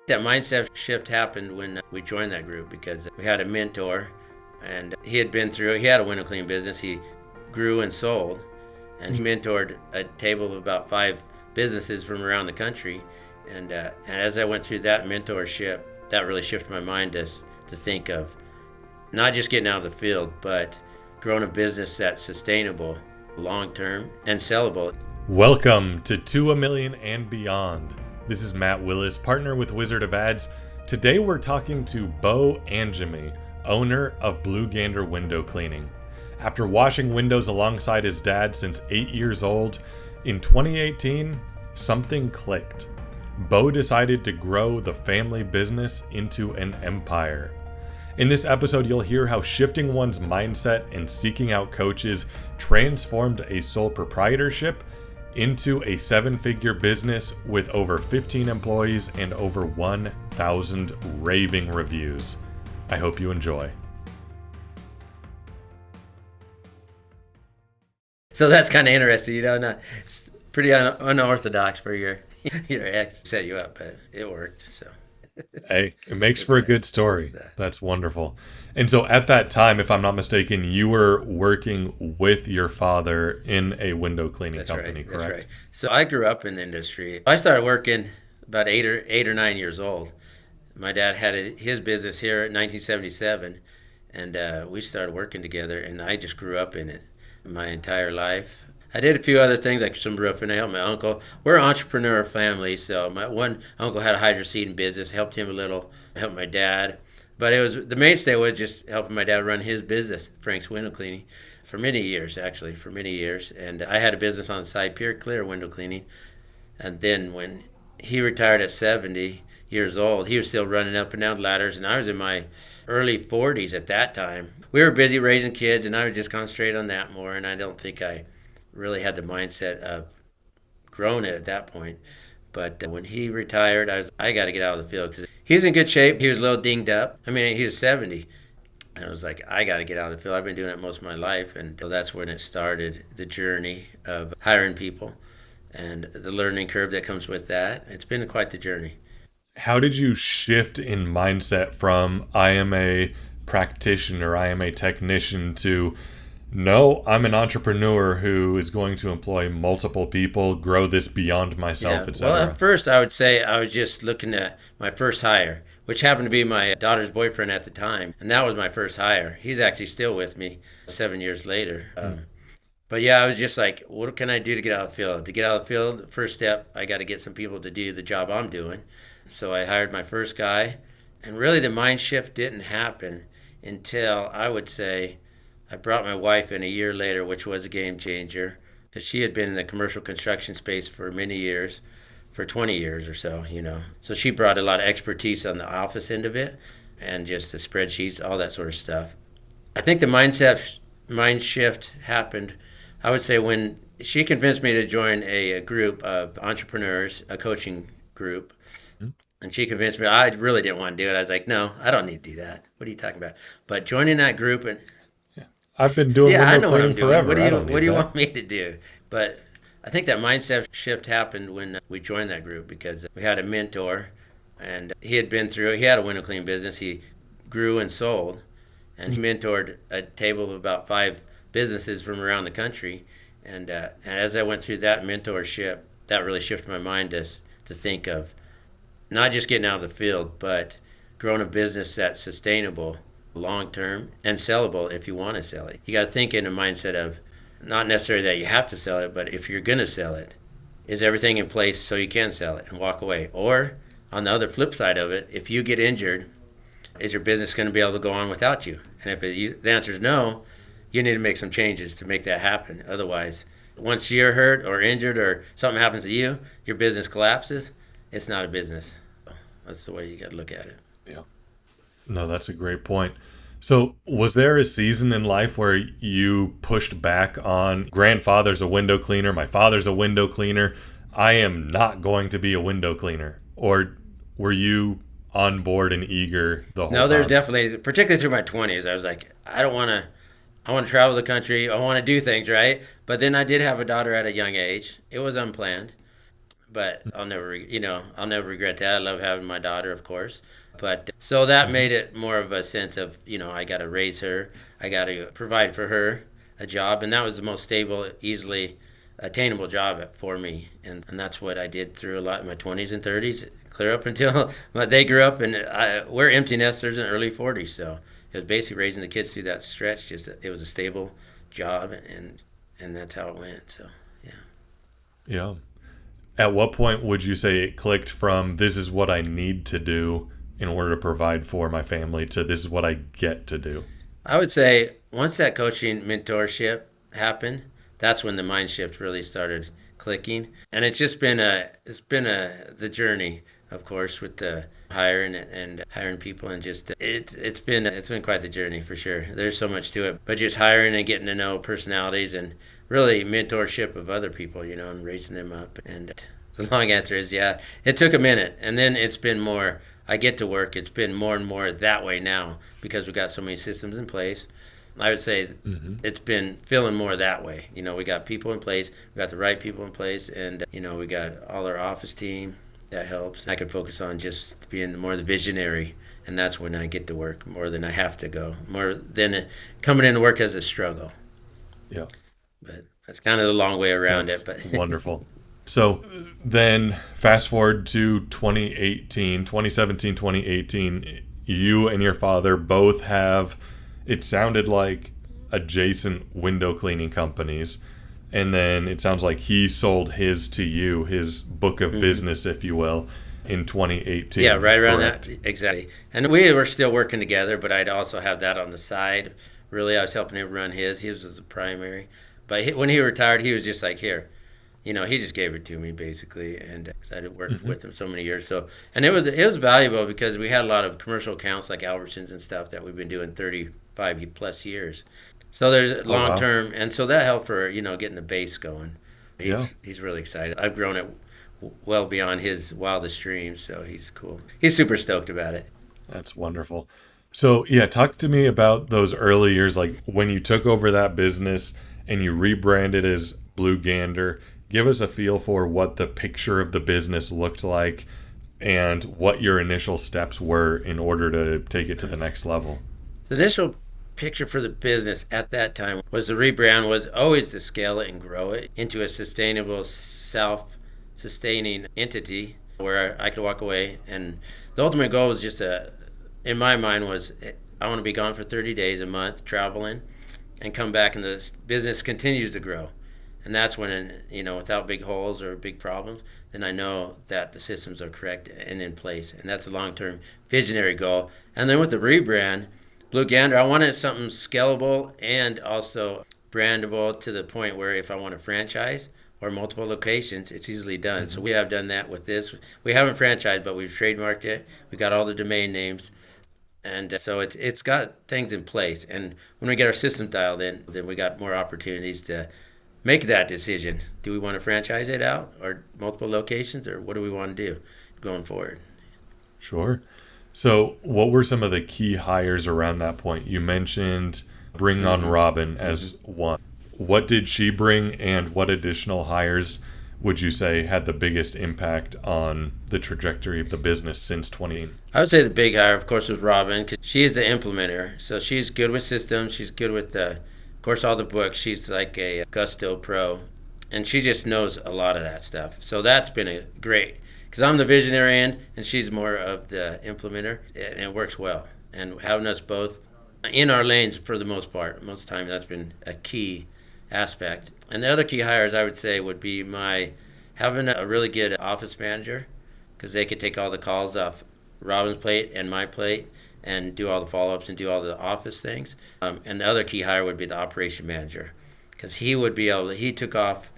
That mindset shift happened when we joined that group because we had a mentor and he had a window cleaning business. He grew and sold, and he mentored a table of about 5 businesses from around the country. And as I went through that mentorship, that really shifted my mind to think of not just getting out of the field, but growing a business that's sustainable, long-term, and sellable. Welcome to To A Million and Beyond. This is Matt Willis, partner with Wizard of Ads. Today we're talking to Bow Angemi, owner of Blue Gander Window Cleaning. After washing windows alongside his dad since 8 years old, in 2018, something clicked. Bow decided to grow the family business into an empire. In this episode, you'll hear how shifting one's mindset and seeking out coaches transformed a sole proprietorship into a 7-figure business with over 15 employees and over 1,000 raving reviews. I hope you enjoy. So that's kind of interesting, it's pretty unorthodox for your ex to set you up, but it worked, so. Hey, it makes for a good story. That's wonderful. And so at that time, if I'm not mistaken, you were working with your father in a window cleaning company, correct? That's right. So I grew up in the industry. I started working about 8 or 9 years old. My dad had his business here in 1977, and we started working together, and I just grew up in it my entire life. I did a few other things like some roofing. I helped my uncle. We're an entrepreneur family, so my one uncle had a hydro seeding business. Helped him a little. Helped my dad, but the mainstay was just helping my dad run his business, Frank's Window Cleaning, for many years. And I had a business on the side, Pure Clear Window Cleaning. And then when he retired at 70 years old, he was still running up and down ladders, and I was in my early 40s at that time. We were busy raising kids, and I would just concentrate on that more. And I don't think I really had the mindset of growing it at that point. But when he retired, I got to get out of the field because he's in good shape. He was a little dinged up. I mean, he was 70. And I was like, I got to get out of the field. I've been doing it most of my life. And so that's when it started, the journey of hiring people and the learning curve that comes with that. It's been quite the journey. How did you shift in mindset from I am a practitioner, I am a technician to no, I'm an entrepreneur who is going to employ multiple people, grow this beyond myself, etc.? Well, at first I would say I was just looking at my first hire, which happened to be my daughter's boyfriend at the time. And that was my first hire. He's actually still with me 7 years later. But yeah, I was just like, what can I do to get out of the field? To get out of the field, first step, I got to get some people to do the job I'm doing. So I hired my first guy. And really the mind shift didn't happen until I would say I brought my wife in a year later, which was a game changer, because she had been in the commercial construction space for many years, for 20 years or so, So she brought a lot of expertise on the office end of it and just the spreadsheets, all that sort of stuff. I think the mind shift happened, I would say, when she convinced me to join a group of entrepreneurs, a coaching group. And she convinced me. I really didn't want to do it. I was like, no, I don't need to do that. What are you talking about? But joining that group and I've been doing window cleaning forever. What do you want me to do? But I think that mindset shift happened when we joined that group because we had a mentor, and he had a window cleaning business. He grew and sold, and he mentored a table of about 5 businesses from around the country. And as I went through that mentorship, that really shifted my mind to think of not just getting out of the field, but growing a business that's sustainable, long-term, and sellable if you want to sell it. You got to think in a mindset of not necessarily that you have to sell it, but if you're going to sell it, is everything in place so you can sell it and walk away? Or on the other flip side of it, if you get injured, is your business going to be able to go on without you? And if the answer is no, you need to make some changes to make that happen. Otherwise, once you're hurt or injured or something happens to you, your business collapses, it's not a business. That's the way you got to look at it. Yeah. No, that's a great point. So was there a season in life where you pushed back on grandfather's a window cleaner, my father's a window cleaner, I am not going to be a window cleaner? Or were you on board and eager the whole time? No, there's definitely, particularly through my 20s, I was like, I want to travel the country, I want to do things, right? But then I did have a daughter at a young age. It was unplanned. but I'll never regret that. I love having my daughter, of course. But so that made it more of a sense of, I got to raise her. I got to provide for her a job. And that was the most stable, easily attainable job for me. And that's what I did through a lot in my 20s and 30s, clear up until they grew up. And we're empty nesters in the early 40s. So it was basically raising the kids through that stretch. It was a stable job, and that's how it went. So, yeah. Yeah. At what point would you say it clicked from this is what I need to do in order to provide for my family to this is what I get to do? I would say once that coaching mentorship happened, that's when the mind shift really started clicking. And it's just been the journey, of course, with the hiring people, and just it's been quite the journey for sure. There's so much to it, but just hiring and getting to know personalities and really mentorship of other people, and raising them up. And the long answer is, yeah, it took a minute, and then it's been more. I get to work. It's been more and more that way now because we've got so many systems in place. I would say it's been feeling more that way. We got people in place. We got the right people in place, and we got all our office team. That helps. I can focus on just being more the visionary, and that's when I get to work more than I have to go, more than coming into work as a struggle. Yeah. But that's kind of the long way around it. But wonderful. So then fast forward to 2017, 2018, you and your father both have, it sounded like, adjacent window cleaning companies. And then it sounds like he sold his to you, his book of business, if you will, in 2018. Yeah, right around correct? that. Exactly. And we were still working together, but I'd also have that on the side. Really, I was helping him run his. His was the primary. But when he retired, he was just like, here. He just gave it to me, basically. And I had worked with him so many years. So, and it was valuable because we had a lot of commercial accounts like Albertsons and stuff that we've been doing 35 plus years. So there's long term, and so that helped for getting the base going. He's really excited. I've grown it well beyond his wildest dreams, so he's cool. He's super stoked about it. That's wonderful. So yeah, talk to me about those early years, like when you took over that business and you rebranded as Blue Gander. Give us a feel for what the picture of the business looked like and what your initial steps were in order to take it to the next level. The initial picture for the business at that time was the rebrand was always to scale it and grow it into a sustainable, self-sustaining entity where I could walk away. And the ultimate goal was in my mind was I want to be gone for 30 days a month traveling and come back and the business continues to grow. And that's when, without big holes or big problems, then I know that the systems are correct and in place. And that's a long-term visionary goal. And then with the rebrand, Blue Gander, I wanted something scalable and also brandable to the point where if I want a franchise or multiple locations, it's easily done. So we have done that with this. We haven't franchised, but we've trademarked it. We got all the domain names. And so it's got things in place. And when we get our system dialed in, then we got more opportunities to make that decision. Do we want to franchise it out or multiple locations, or what do we want to do going forward? Sure. So what were some of the key hires around that point? You mentioned bringing on Robin as one. What did she bring, and what additional hires would you say had the biggest impact on the trajectory of the business since 20? I would say the big hire, of course, was Robin, because she is the implementer. So she's good with systems. She's good with, of course, all the books. She's like a Gusto Pro, and she just knows a lot of that stuff. So that's been a great, because I'm the visionary end, and she's more of the implementer, and it works well. And having us both in our lanes for the most part, most of the time, that's been a key aspect. And the other key hires I would say would be having a really good office manager, because they could take all the calls off Robin's plate and my plate and do all the follow-ups and do all the office things. And the other key hire would be the operation manager, because he took off,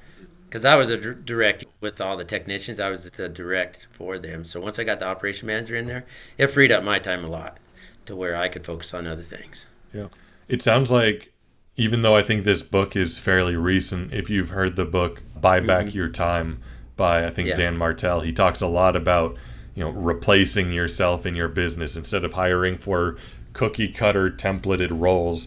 because I was a direct with all the technicians. I was the direct for them. So once I got the operation manager in there, it freed up my time a lot to where I could focus on other things. Yeah. It sounds like, even though I think this book is fairly recent, if you've heard the book Buy Back Your Time by, I think, Dan Martell, he talks a lot about, replacing yourself in your business. Instead of hiring for cookie cutter templated roles,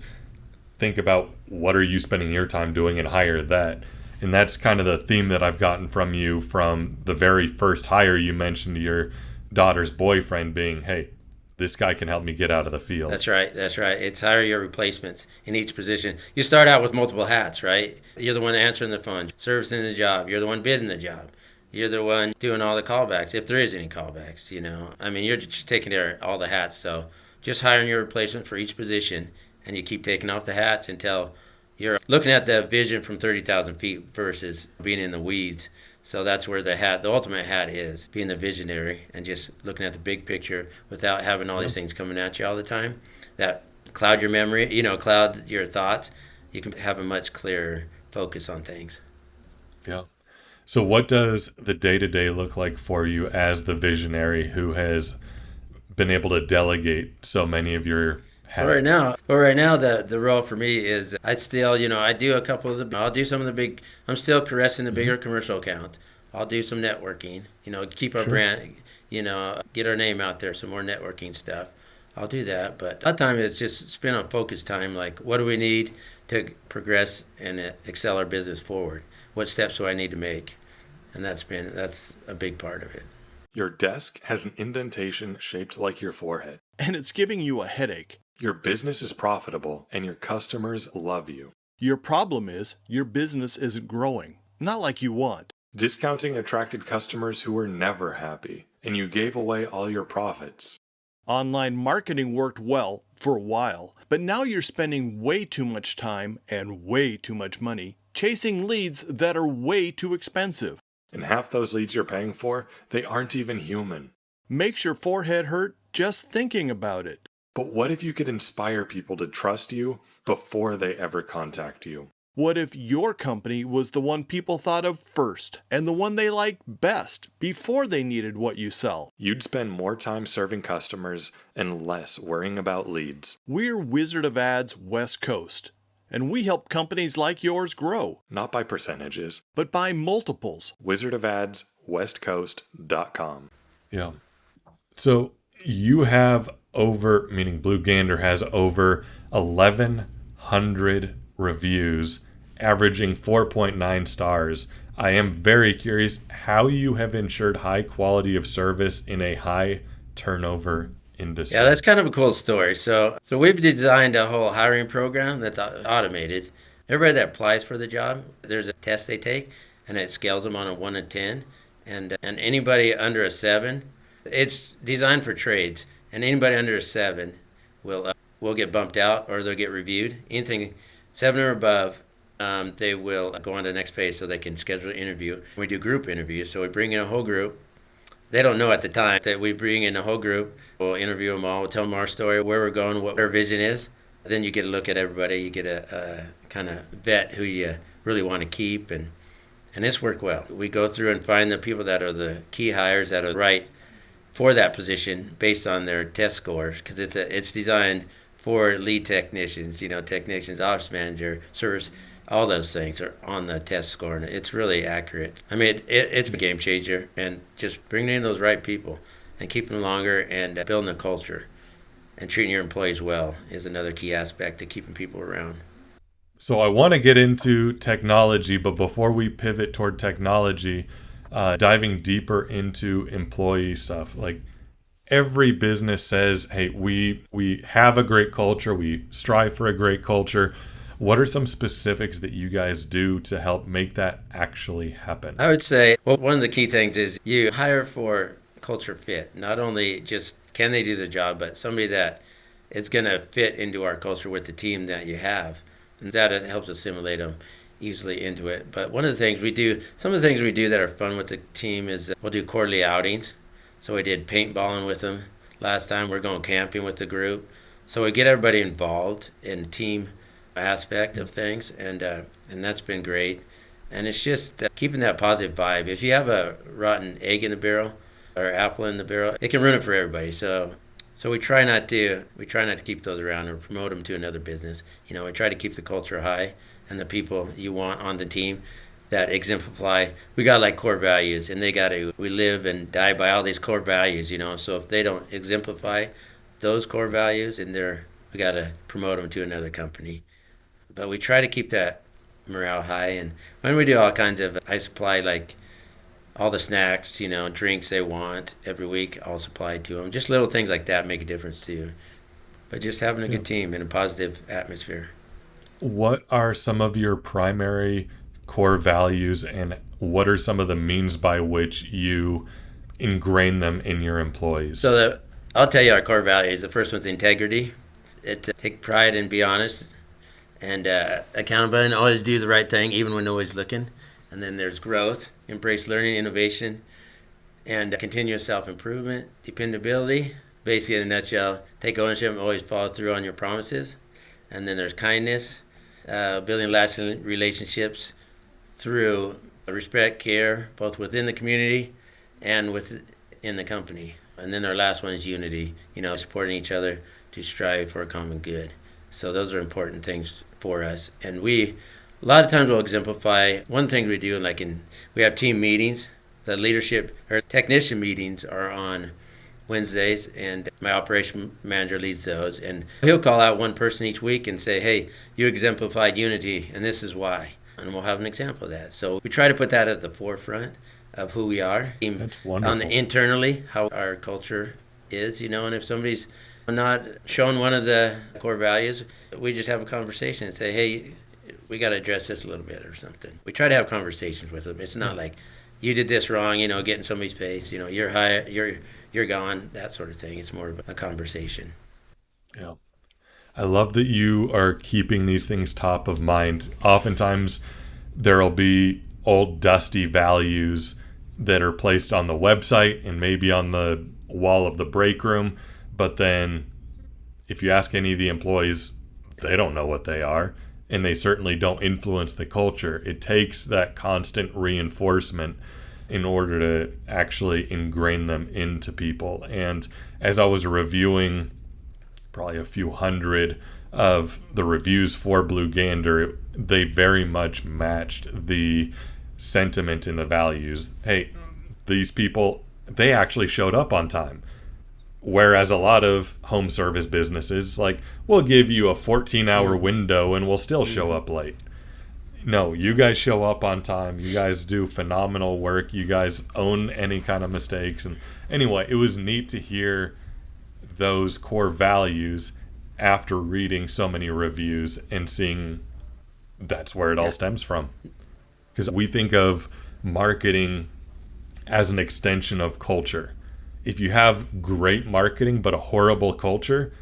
think about what are you spending your time doing and hire that. And that's kind of the theme that I've gotten from you from the very first hire. You mentioned your daughter's boyfriend being, hey, this guy can help me get out of the field. That's right. That's right. It's hire your replacements in each position. You start out with multiple hats, right? You're the one answering the phone, servicing the job. You're the one bidding the job. You're the one doing all the callbacks, if there is any callbacks, you know. I mean, you're just taking care of all the hats. So just hiring your replacement for each position, and you keep taking off the hats until you're looking at the vision from 30,000 feet versus being in the weeds. So that's where the ultimate hat is, being the visionary and just looking at the big picture without having all these things coming at you all the time. That cloud your memory, cloud your thoughts. You can have a much clearer focus on things. Yeah. So what does the day-to-day look like for you as the visionary who has been able to delegate so many of your hats? Right now, the role for me is I still, I do a couple of I'll do some of the big, I'm still caressing the bigger commercial accounts. I'll do some networking, keep our brand, get our name out there, some more networking stuff. I'll do that, but a lot of time it's just spent on focus time, like what do we need to progress and excel our business forward? What steps do I need to make? And that's a big part of it. Your desk has an indentation shaped like your forehead. And it's giving you a headache. Your business is profitable and your customers love you. Your problem is your business isn't growing, not like you want. Discounting attracted customers who were never happy, and you gave away all your profits. Online marketing worked well for a while, but now you're spending way too much time and way too much money chasing leads that are way too expensive. And half those leads you're paying for, they aren't even human. Makes your forehead hurt just thinking about it. But what if you could inspire people to trust you before they ever contact you? What if your company was the one people thought of first and the one they liked best before they needed what you sell? You'd spend more time serving customers and less worrying about leads. We're Wizard of Ads West Coast, and we help companies like yours grow. Not by percentages, but by multiples. wizardofadswestcoast.com. Yeah. So you have meaning Blue Gander has over 1,100 reviews, averaging 4.9 stars. I am very curious how you have ensured high quality of service in a high turnover industry. Yeah, that's kind of a cool story. So we've designed a whole hiring program that's automated. Everybody that applies for the job, there's a test they take, and it scales them on a 1 to 10. And anybody under a 7, it's designed for trades, and anybody under a 7 will get bumped out or they'll get reviewed. Anything 7 or above, they will go on to the next phase so they can schedule an interview. We do group interviews, so we bring in a whole group. They don't know at the time that we bring in a whole group. We'll interview them all. We'll tell them our story, where we're going, what our vision is. Then you get a look at everybody. You get a kind of vet who you really want to keep, and it's worked well. We go through and find the people that are the key hires that are right for that position based on their test scores, because it's designed for lead technicians, technicians, office manager, service, all those things are on the test score, and it's really accurate. I mean, it's a game changer, and just bringing in those right people and keeping them longer and building a culture and treating your employees well is another key aspect to keeping people around. So I want to get into technology, but before we pivot toward technology, diving deeper into employee stuff, like every business says, hey, we have a great culture, we strive for a great culture. What are some specifics that you guys do to help make that actually happen? I would say, one of the key things is you hire for culture fit. Not only just can they do the job, but somebody that is going to fit into our culture with the team that you have. And that helps assimilate them easily into it. But some of the things we do that are fun with the team is we'll do quarterly outings. So we did paintballing with them last time. We're going camping with the group. So we get everybody involved in the team aspect of things, and that's been great. And it's just keeping that positive vibe. If you have a rotten egg in the barrel or apple in the barrel, it can ruin it for everybody. So we try not to keep those around or promote them to another business. We try to keep the culture high and the people you want on the team that exemplify. We got like core values, and we live and die by all these core values. So if they don't exemplify those core values, and we got to promote them to another company. But we try to keep that morale high. And when we do all kinds of, I supply like all the snacks, drinks they want every week, I'll supply to them. Just little things like that make a difference too. But just having a good team and a positive atmosphere. What are some of your primary core values, and what are some of the means by which you ingrain them in your employees? So I'll tell you our core values. The first one's integrity. Take pride and be honest, and accountable, and always do the right thing even when nobody's looking. And then there's growth, embrace learning, innovation, and continuous self-improvement. Dependability, basically in a nutshell, take ownership and always follow through on your promises. And then there's kindness, building lasting relationships through respect, care, both within the community and within the company. And then our last one is unity, supporting each other to strive for a common good. So those are important things for us. And a lot of times we'll exemplify one thing we do, we have team meetings. The leadership or technician meetings are on Wednesdays, and my operation manager leads those. And he'll call out one person each week and say, hey, you exemplified unity, and this is why. And we'll have an example of that. So we try to put that at the forefront of who we are. That's wonderful. Internally, how our culture is, and if somebody's not showing one of the core values, we just have a conversation and say, hey, we got to address this a little bit or something. We try to have conversations with them. It's not like you did this wrong, get in somebody's face, you're high, you're gone, that sort of thing. It's more of a conversation. Yeah. I love that you are keeping these things top of mind. Oftentimes there'll be old dusty values that are placed on the website and maybe on the wall of the break room, but then if you ask any of the employees, they don't know what they are, and they certainly don't influence the culture. It takes that constant reinforcement in order to actually ingrain them into people. And as I was reviewing probably a few hundred of the reviews for Blue Gander, they very much matched the sentiment and the values. Hey, these people, they actually showed up on time. Whereas a lot of home service businesses, we'll give you a 14-hour window and we'll still show up late. No, you guys show up on time. You guys do phenomenal work. You guys own any kind of mistakes. And anyway, it was neat to hear those core values after reading so many reviews and seeing that's where it all stems from. Because we think of marketing as an extension of culture. If you have great marketing but a horrible culture,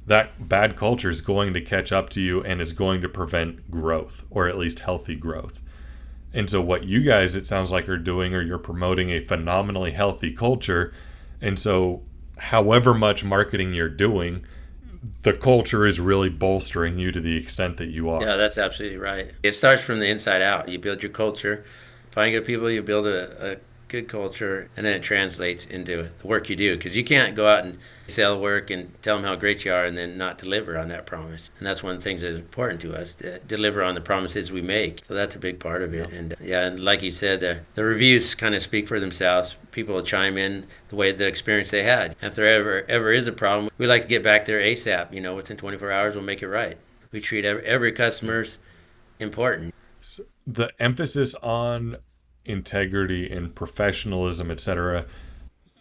that bad culture is going to catch up to you and it's going to prevent growth, or at least healthy growth. And so what you guys, it sounds like, are doing, or you're promoting a phenomenally healthy culture. And so however much marketing you're doing, the culture is really bolstering you to the extent that you are. Yeah, that's absolutely right. It starts from the inside out. You build your culture, find good people, you build a good culture, and then it translates into the work you do, because you can't go out and sell work and tell them how great you are and then not deliver on that promise. And that's one of the things that's important to us, to deliver on the promises we make. So that's a big part of it. Yeah. And like you said, the reviews kind of speak for themselves. People will chime in the experience they had. If there ever is a problem, we like to get back there ASAP. Within 24 hours we'll make it right. We treat every customer's important. So the emphasis on integrity and professionalism, etc.,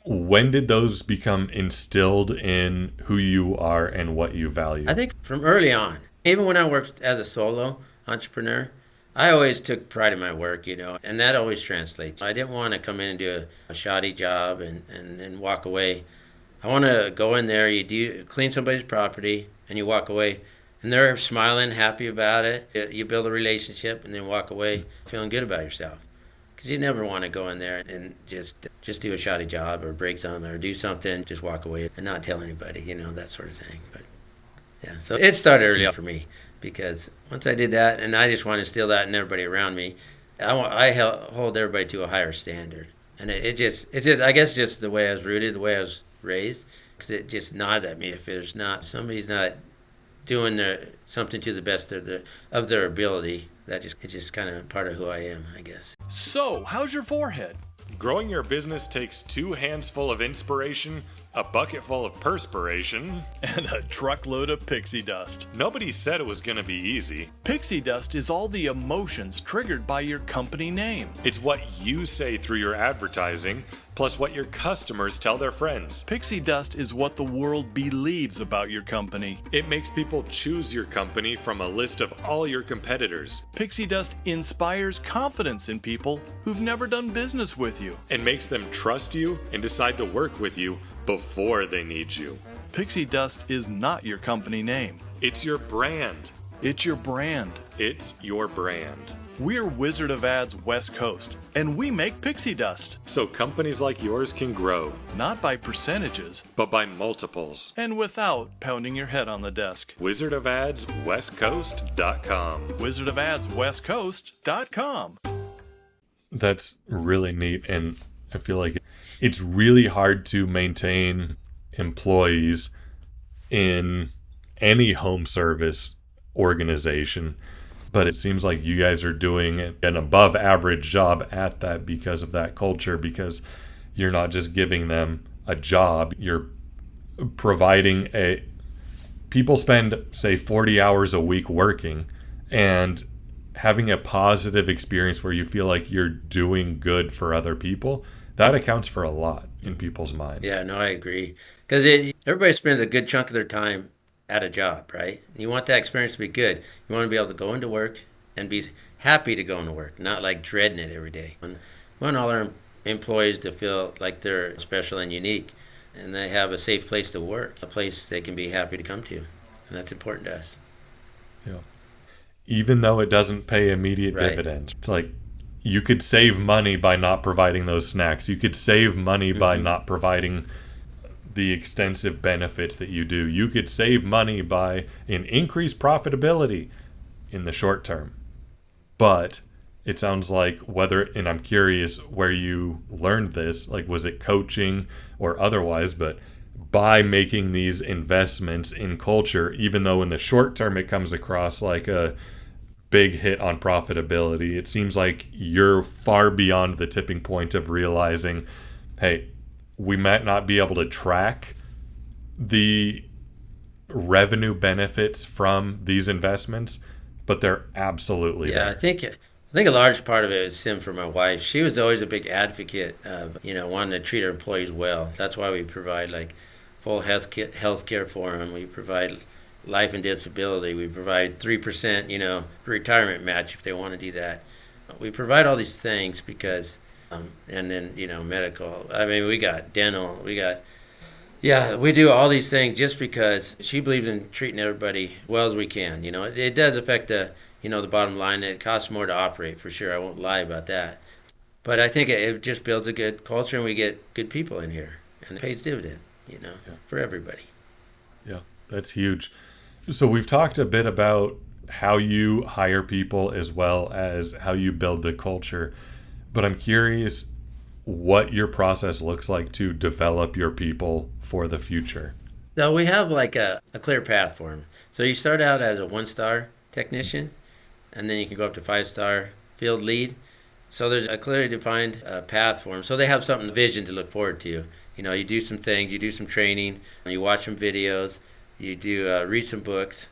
when did those become instilled in who you are and what you value? I think from early on. Even when I worked as a solo entrepreneur, I always took pride in my work, and that always translates. I didn't want to come in and do a shoddy job and walk away. I want to go in there, clean somebody's property, and you walk away, and they're smiling, happy about it. You build a relationship and then walk away feeling good about yourself. Because you never want to go in there and just do a shoddy job or break something or do something, just walk away and not tell anybody, that sort of thing. But yeah, so it started early on for me, because once I did that, and I just want to instill that in everybody around me, I hold everybody to a higher standard. And it's just I guess just the way I was rooted, the way I was raised, because it just gnaws at me if somebody's not doing something to the best of their ability. It's just kind of part of who I am, I guess. So, how's your forehead? Growing your business takes 2 hands full of inspiration a bucket full of perspiration, and a truckload of pixie dust. Nobody said it was going to be easy. Pixie dust is all the emotions triggered by your company name. It's what you say through your advertising, plus what your customers tell their friends. Pixie dust is what the world believes about your company. It makes people choose your company from a list of all your competitors. Pixie dust inspires confidence in people who've never done business with you. And makes them trust you and decide to work with you before they need you. Pixie dust is not your company name. It's your brand. It's your brand. It's your brand. We're Wizard of Ads West Coast, and we make pixie dust. So companies like yours can grow. Not by percentages, but by multiples. And without pounding your head on the desk. WizardofAdsWestCoast.com. WizardofAdsWestCoast.com. That's really neat, and I feel like it's really hard to maintain employees in any home service organization. But it seems like you guys are doing an above average job at that because of that culture, because you're not just giving them a job, you're providing people spend, say, 40 hours a week working, and having a positive experience where you feel like you're doing good for other people, that accounts for a lot in people's minds. Yeah, no, I agree. Because everybody spends a good chunk of their time at a job, right? You want that experience to be good. You want to be able to go into work and be happy to go into work, not like dreading it every day. We want all our employees to feel like they're special and unique, and they have a safe place to work, a place they can be happy to come to, and that's important to us. Yeah. Even though it doesn't pay immediate dividends. It's like you could save money by not providing those snacks. You could save money by not providing the extensive benefits that you do. You could save money by an increased profitability in the short term. But it sounds like and I'm curious where you learned this, like was it coaching or otherwise, but by making these investments in culture, even though in the short term it comes across like a big hit on profitability, it seems like you're far beyond the tipping point of realizing, hey, we might not be able to track the revenue benefits from these investments, but they're absolutely there. I think a large part of it is Sim for my wife. She was always a big advocate of, wanting to treat her employees well. That's why we provide like full health care for them. We provide life and disability. We provide 3%, retirement match if they want to do that. We provide all these things because and then, medical. I mean, we got dental. We do all these things just because she believes in treating everybody well as we can. It does affect the bottom line. It costs more to operate for sure. I won't lie about that. But I think it just builds a good culture, and we get good people in here, and it pays dividend, for everybody. Yeah, that's huge. So we've talked a bit about how you hire people as well as how you build the culture. But I'm curious what your process looks like to develop your people for the future. So we have like a clear path for them. So you start out as a 1-star technician, and then you can go up to 5-star field lead. So there's a clearly defined path for them. So they have something, vision to look forward to. You do some things, you do some training, you watch some videos, you do read some books,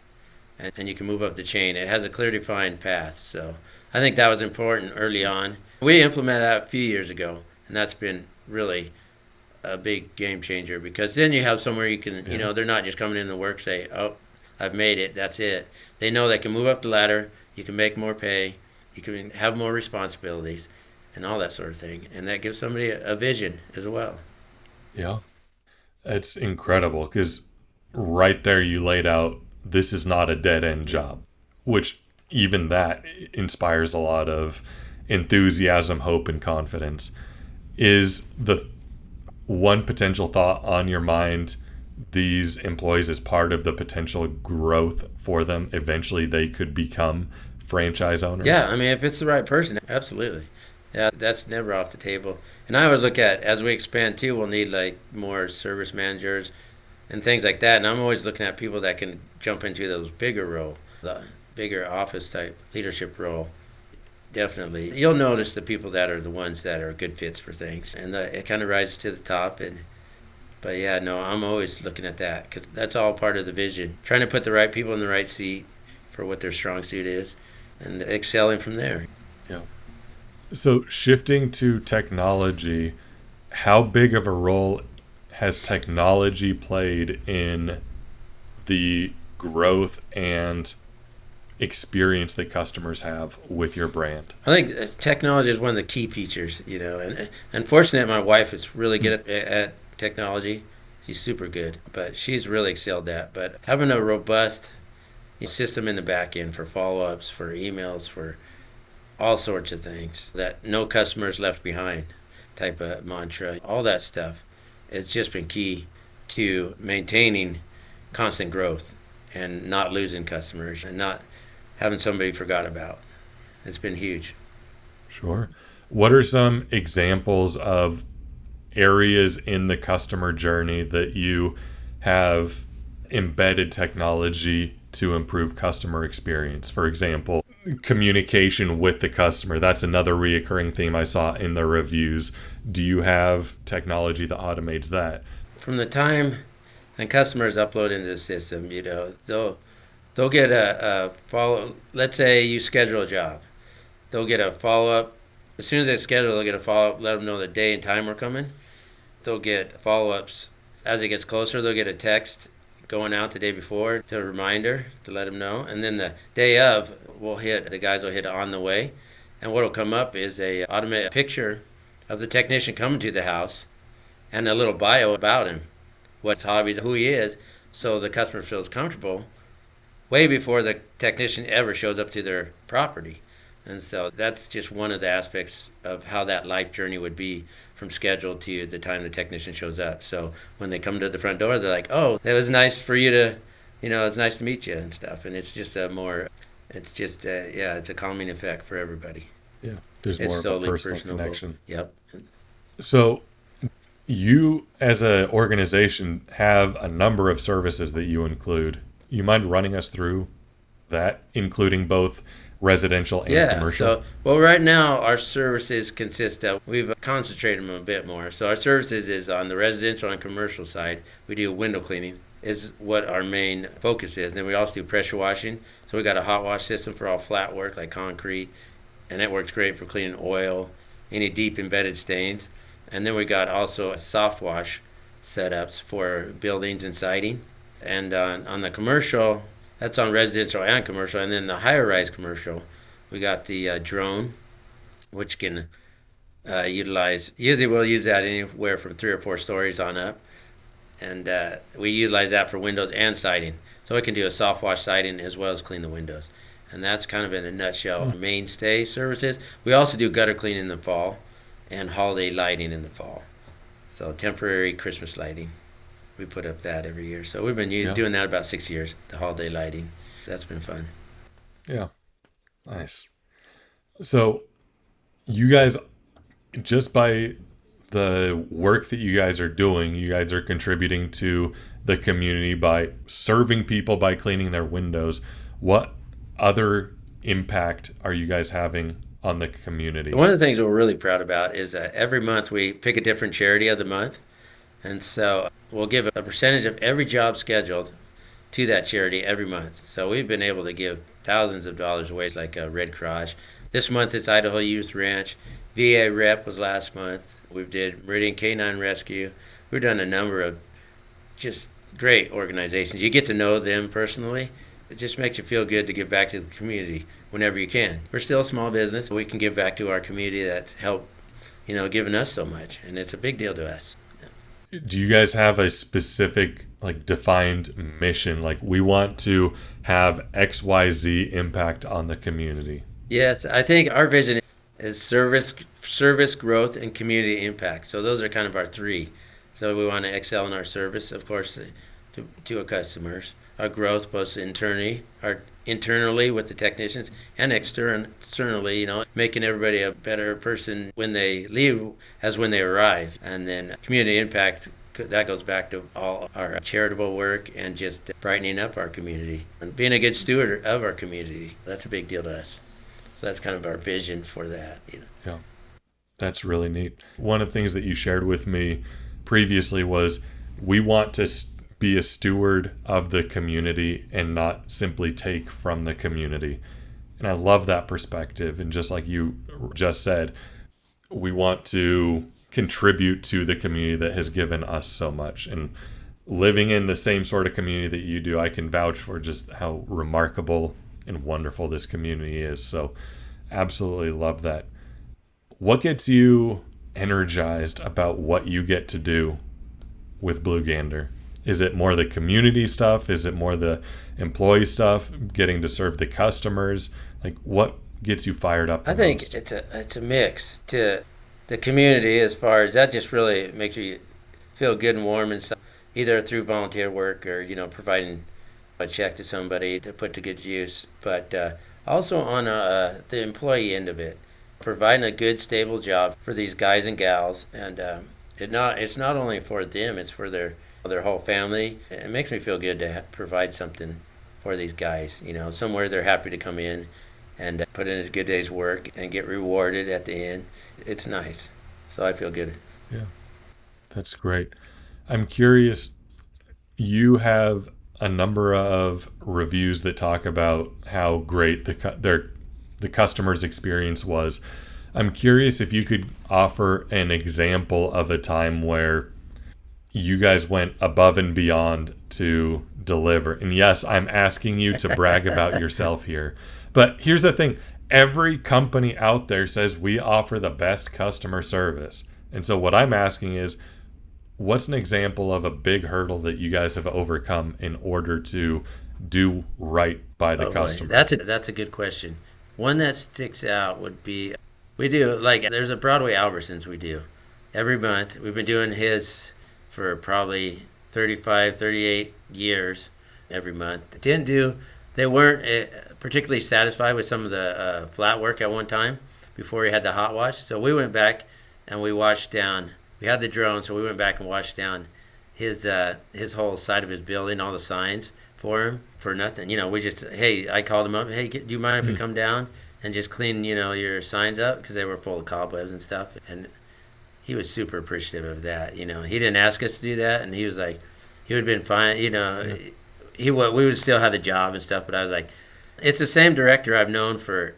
and you can move up the chain. It has a clear defined path. So I think that was important early on. We implemented that a few years ago, and that's been really a big game changer, because then you have somewhere you can, they're not just coming into work, say, oh, I've made it, that's it. They know they can move up the ladder, you can make more pay, you can have more responsibilities, and all that sort of thing. And that gives somebody a vision as well. Yeah, it's incredible, because right there you laid out, this is not a dead-end job, which even that inspires a lot of enthusiasm, hope, and confidence. Is the one potential thought on your mind these employees as part of the potential growth for them? Eventually they could become franchise owners? Yeah, I mean, if it's the right person, absolutely. Yeah, that's never off the table. And I always look at, as we expand too, we'll need like more service managers and things like that. And I'm always looking at people that can jump into those bigger role, the bigger office type leadership role. Definitely. You'll notice the people that are the ones that are good fits for things. And it kind of rises to the top. And But yeah, no, I'm always looking at that because that's all part of the vision. Trying to put the right people in the right seat for what their strong suit is and excelling from there. Yeah. So shifting to technology, how big of a role has technology played in the growth and experience that customers have with your brand? I think technology is one of the key features, and unfortunately, my wife is really good at technology. She's super good, but she's really excelled at. But having a robust system in the back end for follow-ups, for emails, for all sorts of things, that no customer is left behind type of mantra, all that stuff, it's just been key to maintaining constant growth and not losing customers and not having somebody forgot about. It's been huge. Sure. What are some examples of areas in the customer journey that you have embedded technology to improve customer experience? For example, communication with the customer. That's another reoccurring theme I saw in the reviews. Do you have technology that automates that? From the time and customers upload into the system, they'll get a follow. Let's say you schedule a job, they'll get a follow up. As soon as they schedule, they'll get a follow up. Let them know the day and time we're coming. They'll get follow ups as it gets closer. They'll get a text going out the day before to a reminder to let them know, and then the day of, the guys will hit on the way, and what'll come up is a automated picture of the technician coming to the house and a little bio about him, what his hobbies, who he is, so the customer feels comfortable way before the technician ever shows up to their property. And so that's just one of the aspects of how that life journey would be from schedule to the time the technician shows up. So when they come to the front door, they're like, oh, it was nice for you to, it's nice to meet you and stuff. And it's just it's a calming effect for everybody. Yeah, there's more of a personal connection. Yep. So you as an organization have a number of services that you include. You mind running us through that, including both residential and commercial? So, right now our services consist of, we've concentrated them a bit more. So our services is on the residential and commercial side. We do window cleaning is what our main focus is. And then we also do pressure washing. So we got a hot wash system for all flat work like concrete, and that works great for cleaning oil, any deep embedded stains. And then we got also a soft wash setups for buildings and siding. And on the commercial, that's on residential and commercial. And then the higher rise commercial, we got the drone, which can utilize, usually we'll use that anywhere from 3 or 4 stories on up. And we utilize that for windows and siding. So it can do a soft wash siding as well as clean the windows. And that's kind of in a nutshell our mainstay services. We also do gutter cleaning in the fall and holiday lighting in the fall. So temporary Christmas lighting. We put up that every year. So we've been doing that about 6 years, the holiday lighting. That's been fun. Yeah. Nice. So you guys, just by the work that you guys are doing, you guys are contributing to the community by serving people, by cleaning their windows. What other impact are you guys having on the community? One of the things we're really proud about is that every month we pick a different charity of the month. And so we'll give a percentage of every job scheduled to that charity every month. So we've been able to give thousands of dollars away, like Red Cross. This month it's Idaho Youth Ranch. VA Rep was last month. We did Meridian Canine Rescue. We've done a number of just great organizations. You get to know them personally. It just makes you feel good to give back to the community whenever you can. We're still a small business, but we can give back to our community that's helped, giving us so much. And it's a big deal to us. Do you guys have a specific, defined mission? We want to have XYZ impact on the community. Yes, I think our vision is service, growth, and community impact. So those are kind of our three. So we want to excel in our service, of course, to our customers. Our growth, both internally with the technicians and externally, making everybody a better person when they leave as when they arrive. And then community impact, that goes back to all our charitable work and just brightening up our community and being a good steward of our community. That's a big deal to us. So that's kind of our vision for that. Yeah, that's really neat. One of the things that you shared with me previously was we want to be a steward of the community and not simply take from the community. And I love that perspective. And just like you just said, we want to contribute to the community that has given us so much. And living in the same sort of community that you do, I can vouch for just how remarkable and wonderful this community is. So absolutely love that. What gets you energized about what you get to do with Blue Gander? Is it more the community stuff? Is it more the employee stuff, getting to serve the customers? Like, what gets you fired up the I think most? it's a mix. To the community, as far as that, just really makes you feel good and warm and stuff, either through volunteer work or providing a check to somebody to put to good use. But also on the employee end of it, providing a good stable job for these guys and gals, and it's not only for them, it's for their whole family. It makes me feel good to provide something for these guys, somewhere they're happy to come in and put in a good day's work and get rewarded at the end. It's nice. So I feel good. Yeah, that's great. I'm curious, you have a number of reviews that talk about how great the customer's experience was. I'm curious if you could offer an example of a time where you guys went above and beyond to deliver. And yes, I'm asking you to brag about yourself here. But here's the thing. Every company out there says we offer the best customer service. And so what I'm asking is, what's an example of a big hurdle that you guys have overcome in order to do right by the customer? That's a good question. One that sticks out would be, we do, like, there's a Broadway Albertsons we do every month. We've been doing his for probably 35, 38 years every month. They weren't particularly satisfied with some of the flat work at one time before we had the hot wash. So we went back and we washed down. We had the drone, so we went back and washed down his whole side of his building, all the signs for him for nothing. I called him up. Hey, do you mind if we come down and just clean, your signs up, because they were full of cobwebs and stuff. And he was super appreciative of that. He didn't ask us to do that, and he was like, he would have been fine. We would still have the job and stuff. But I was like, it's the same director I've known for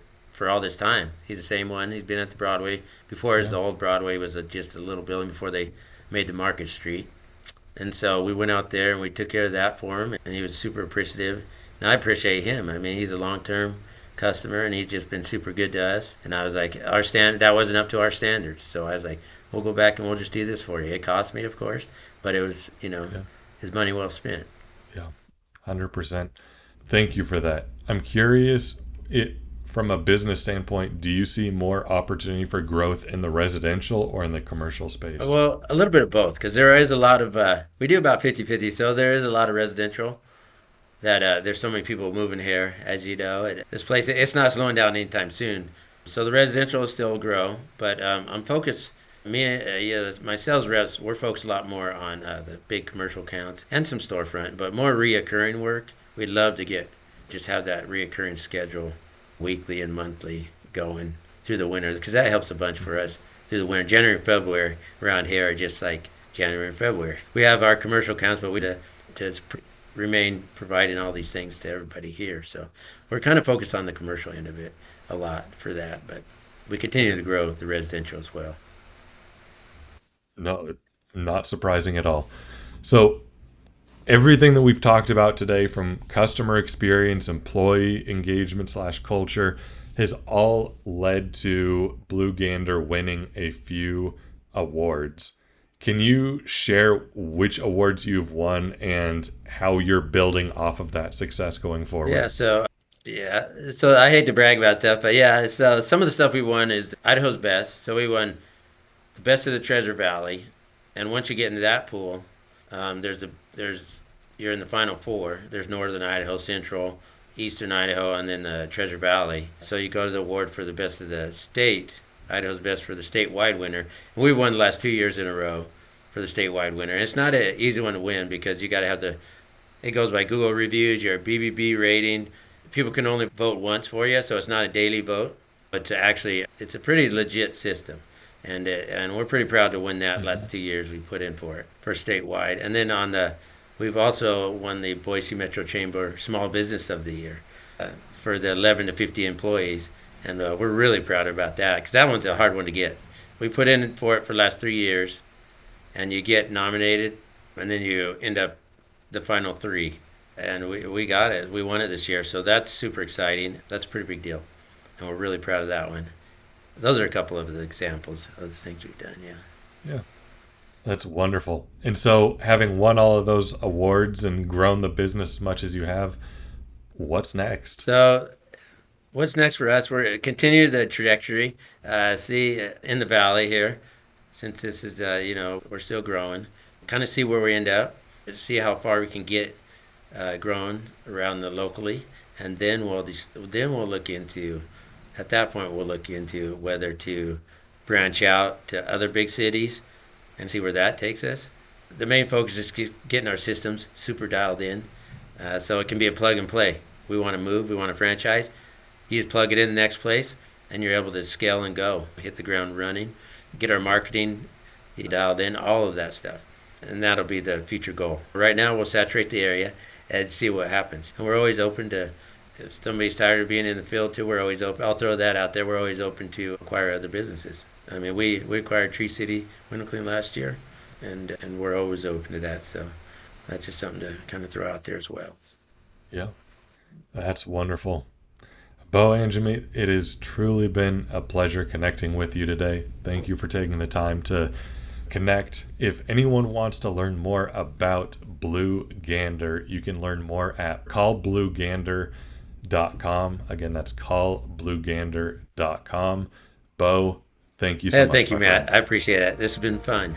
all this time. He's the same one. He's been at the Broadway before. The old Broadway was just a little building before they made the Market Street. And so we went out there and we took care of that for him, and he was super appreciative. And I appreciate him. I mean, he's a long-term customer, and he's just been super good to us. And I was like, that wasn't up to our standards. So I was like, we'll go back and we'll just do this for you. It cost me, of course, but it was, his money well spent. Yeah, 100%. Thank you for that. I'm curious, from a business standpoint, do you see more opportunity for growth in the residential or in the commercial space? Well, a little bit of both, because there is a lot of, we do about 50-50, so there is a lot of residential that there's so many people moving here, as you know. This place, it's not slowing down anytime soon. So the residential will still grow, but I'm focused, my sales reps, we're focused a lot more on the big commercial accounts and some storefront, but more reoccurring work. We'd love to just have that reoccurring schedule weekly and monthly going through the winter, because that helps a bunch for us through the winter. January and February around here are just like January and February. We have our commercial accounts, but we to remain providing all these things to everybody here. So we're kind of focused on the commercial end of it a lot for that, but we continue to grow the residential as well. No, not surprising at all. So everything that we've talked about today, from customer experience, employee engagement / culture, has all led to Blue Gander winning a few awards. Can you share which awards you've won and how you're building off of that success going forward? So I hate to brag about stuff, but so some of the stuff we won is Idaho's Best. So we won the Best of the Treasure Valley, and once you get into that pool, you're in the final four. There's Northern Idaho, Central, Eastern Idaho, and then the Treasure Valley. So you go to the award for the Best of the State. Idaho's Best for the statewide winner. And we won the last 2 years in a row for the statewide winner. And it's not an easy one to win, because you got to have it goes by Google reviews, your BBB rating. People can only vote once for you, so it's not a daily vote. But it's a pretty legit system. and we're pretty proud to win that. Last 2 years we put in for it for statewide, and then we've also won the Boise Metro Chamber Small Business of the Year for the 11 to 50 employees, and we're really proud about that because that one's a hard one to get. We put in for it for the last 3 years, and you get nominated, and then you end up the final three, and we got it. We won it this year, so that's super exciting. That's a pretty big deal, and we're really proud of that one. Those are a couple of the examples of the things we've done, Yeah. That's wonderful. And so, having won all of those awards and grown the business as much as you have, what's next? So, what's next for us? We're continue the trajectory. See in the valley here, since this is we're still growing. Kind of see where we end up. See how far we can get grown around the locally, and then we'll look into. At that point, we'll look into whether to branch out to other big cities and see where that takes us. The main focus is getting our systems super dialed in, so it can be a plug and play. We want to move, we want to franchise. You just plug it in the next place, and you're able to scale and go, hit the ground running, get our marketing dialed in, all of that stuff. And that'll be the future goal. Right now, we'll saturate the area and see what happens. And we're always open to, if somebody's tired of being in the field too, we're always open. I'll throw that out there. We're always open to acquire other businesses. I mean, we acquired Tree City Window Cleaning last year, and we're always open to that. So that's just something to kind of throw out there as well. Yeah, that's wonderful. Bow Angemi, it has truly been a pleasure connecting with you today. Thank you for taking the time to connect. If anyone wants to learn more about Blue Gander, you can learn more at callbluegander.com. Again, that's callbluegander.com. Bow, thank you so much. Thank you, Matt. I appreciate it. This has been fun.